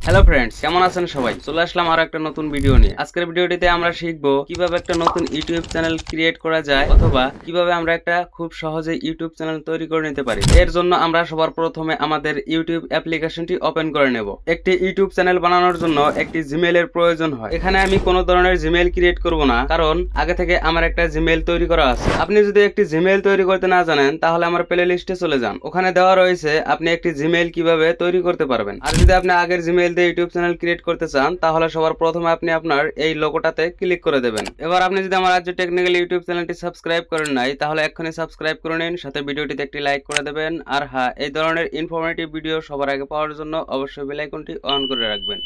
Hello friends, কেমন আছেন সবাই? চলে আসলাম আরো একটা নতুন ভিডিও নিয়ে। আজকের ভিডিওটিতে আমরা শিখবো কিভাবে একটা নতুন ইউটিউব চ্যানেল ক্রিয়েট করা যায় অথবা কিভাবে আমরা একটা খুব সহজে ইউটিউব চ্যানেল তৈরি করে নিতে পারি। এর জন্য আমরা সবার প্রথমে আমাদের ইউটিউব অ্যাপ্লিকেশনটি ওপেন করে নেব। একটি ইউটিউব চ্যানেল বানানোর জন্য একটি জিমেইলের প্রয়োজন হয়। এখানে আমি কোনো ধরনের জিমেইল ক্রিয়েট করব না, কারণ আগে থেকে আমার একটা জিমেইল তৈরি করা আছে। আপনি যদি একটি জিমেইল তৈরি করতে না জানেন তাহলে আমার প্লে লিস্টে চলে যান। ওখানে দেওয়া রয়েছে আপনি একটি জিমেইল কিভাবে তৈরি করতে পারবেন। আর যদি আপনি আগের জিমেইল দিয়ে ইউটিউব চ্যানেল ক্রিয়েট করতে চান তাহলে সবার প্রথমে আপনি আপনার এই লোগোটাতে ক্লিক করে দেবেন। এবার আপনি যদি আমার রাজ্য টেকনিক্যাল ইউটিউব চ্যানেলটি সাবস্ক্রাইব করেন নাই তাহলে এক্ষুনি সাবস্ক্রাইব করে নিন, সাথে ভিডিওটিতে একটি লাইক করে দেবেন। আর হ্যাঁ, এই ধরনের ইনফরমেটিভ ভিডিও সবার আগে পাওয়ার জন্য অবশ্যই বেল আইকনটি অন করে রাখবেন।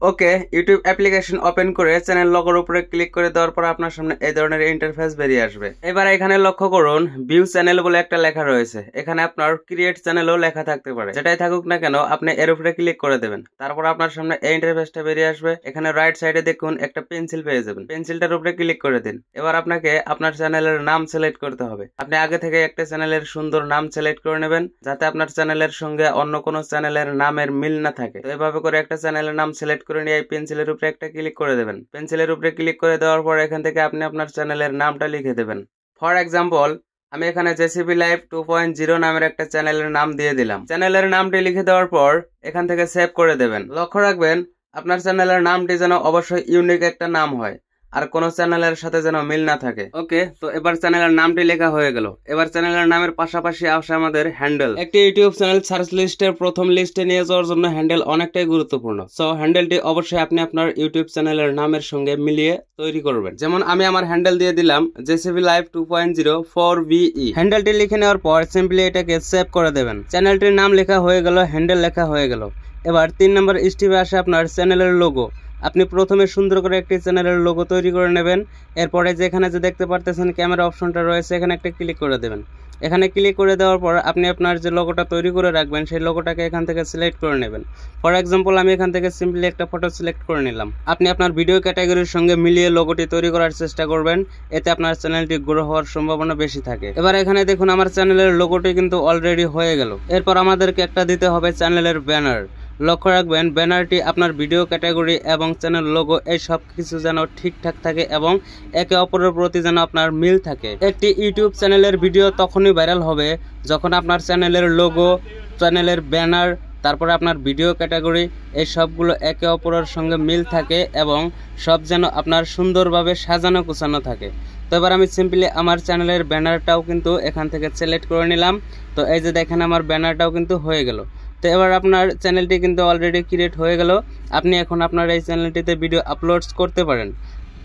ওকে, ইউটিউব অ্যাপ্লিকেশন ওপেন করে চ্যানেল লগোর উপরে ক্লিক করে দেওয়ার পর আপনার সামনে এই ধরনের ইন্টারফেস বেরিয়ে আসবে। এবার এখানে লক্ষ্য করুন ভিউ চ্যানেল বলে একটা লেখা রয়েছে। এখানে আপনার ক্রিয়েট চ্যানেলও লেখা থাকতে পারে, যেটাই থাকুক না কেন আপনি এর উপরে ক্লিক করে দেবেন। তারপর আপনার সামনে এই ইন্টারফেসটা বেরিয়ে আসবে। এখানে রাইট সাইডে দেখুন একটা পেন্সিল পেয়ে যাবেন, পেন্সিলটার উপরে ক্লিক করে দিন। এবার আপনাকে আপনার চ্যানেলের নাম সিলেক্ট করতে হবে। আপনি আগে থেকে একটা চ্যানেলের সুন্দর নাম সিলেক্ট করে নেবেন, যাতে আপনার চ্যানেলের সঙ্গে অন্য কোনো চ্যানেলের নামের মিল না থাকে। তো এভাবে করে একটা চ্যানেলের নাম সিলেক্ট করে নিয়ে এই পেন্সিলের উপরে একটা ক্লিক করে দেবেন। পেন্সিলের উপরে ক্লিক করে দেওয়ার পর এখান থেকে আপনি আপনার চ্যানেলের নামটা লিখে দেবেন। ফর এক্সাম্পল, আমি এখানে জেসিবি লাইভ 2.0 নামের একটা চ্যানেলের নাম দিয়ে দিলাম। চ্যানেলের নামটি লিখে দেওয়ার পর এখান থেকে সেভ করে দেবেন। লক্ষ্য রাখবেন আপনার চ্যানেলের নামটি যেন অবশ্যই ইউনিক একটা নাম হয়, আর কোন চ্যানেলের সাথে যেন মিল না থাকে। ওকে, তো এবার চ্যানেলের নামটি লেখা হয়ে গেল। এবার চ্যানেলের নামের পাশাপাশি আসে আমাদের হ্যান্ডেল। একটি ইউটিউব চ্যানেল সার্চ লিস্টের প্রথম লিস্টে নিয়ে যাওয়ার জন্য হ্যান্ডেল অনেকটাই গুরুত্বপূর্ণ। সো হ্যান্ডেলটি অবশ্যই আপনি আপনার ইউটিউব চ্যানেলের নামের সঙ্গে মিলিয়ে তৈরি করবেন। যেমন আমি আমার হ্যান্ডেল দিয়ে দিলাম জেসিবি লাইভ 2.0 4VE। হ্যান্ডেলটি লিখে নেওয়ার পর সিম্পলি এটাকে সেভ করে দেবেন। চ্যানেলটির নাম লেখা হয়ে গেল, হ্যান্ডেল লেখা হয়ে গেল। এবার 3 নম্বর স্টেপে আসে আপনার চ্যানেলের লোগো। আপনি প্রথমে সুন্দর করে একটি চ্যানেলের লোগো তৈরি করে নেবেন। এরপরে যেখানে যে দেখতে পারতেছেন ক্যামেরা অপশনটা রয়েছে, এখানে একটা ক্লিক করে দেবেন। এখানে ক্লিক করে দেওয়ার পর আপনি আপনার যে লোগোটা তৈরি করে রাখবেন সেই লোগোটাকে এখান থেকে সিলেক্ট করে নেবেন। ফর এক্সাম্পল, আমি এখান থেকে সিম্পলি একটা ফটো সিলেক্ট করে নিলাম। আপনি আপনার ভিডিও ক্যাটাগরির সঙ্গে মিলিয়ে লোগোটি তৈরি করার চেষ্টা করবেন, এতে আপনার চ্যানেলটি গ্রো হওয়ার সম্ভাবনা বেশি থাকে। এবার এখানে দেখুন আমার চ্যানেলের লোগোটি কিন্তু অলরেডি হয়ে গেল। এরপর আমাদেরকে একটা দিতে হবে চ্যানেলের ব্যানার। লক্ষ্য রাখবেন ব্যানারটি আপনার ভিডিও ক্যাটাগরি এবং চ্যানেল লোগো এই সব কিছু যেন ঠিকঠাক থাকে এবং একে অপরের প্রতি যেন আপনার মিল থাকে। একটি ইউটিউব চ্যানেলের ভিডিও তখনই ভাইরাল হবে যখন আপনার চ্যানেলের লোগো, চ্যানেলের ব্যানার, তারপরে আপনার ভিডিও ক্যাটাগরি এই সবগুলো একে অপরের সঙ্গে মিল থাকে এবং সব যেন আপনার সুন্দরভাবে সাজানো গোছানো থাকে। তো এবার আমি সিম্পলি আমার চ্যানেলের ব্যানারটাও কিন্তু এখান থেকে সিলেক্ট করে নিলাম। তো এই যে দেখেন আমার ব্যানারটাও কিন্তু হয়ে গেল। তো এবার আপনার চ্যানেলটি কিন্তু অলরেডি ক্রিয়েট হয়ে গেল। আপনি এখন আপনার এই চ্যানেলটিতে ভিডিও আপলোডস করতে পারেন।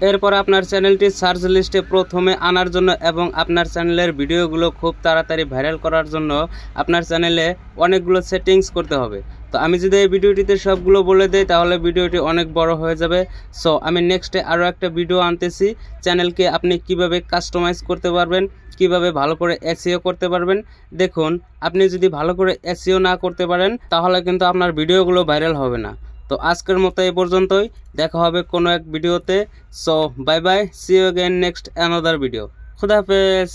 এরপর আপনার চ্যানেলটি সার্চ লিস্টে প্রথমে আনার জন্য এবং আপনার চ্যানেলের ভিডিওগুলো খুব তাড়াতাড়ি ভাইরাল করার জন্য আপনার চ্যানেলে অনেকগুলো সেটিংস করতে হবে। তো আমি যদি এই ভিডিওটিতে সবগুলো বলে দেই তাহলে ভিডিওটি অনেক বড় হয়ে যাবে। সো আমি নেক্সটে আরও একটা ভিডিও আনতেছি, চ্যানেলকে আপনি কিভাবে কাস্টমাইজ করতে পারবেন, কিভাবে ভালো করে এসইও করতে পারবেন। দেখুন, আপনি যদি ভালো করে এসইও না করতে পারেন তাহলে কিন্তু আপনার ভিডিওগুলো ভাইরাল হবে না। তো আজকের মতো এই পর্যন্তই, দেখা হবে কোনো এক ভিডিওতে। So bye bye, see you again next another video. খুদা হাফেজ।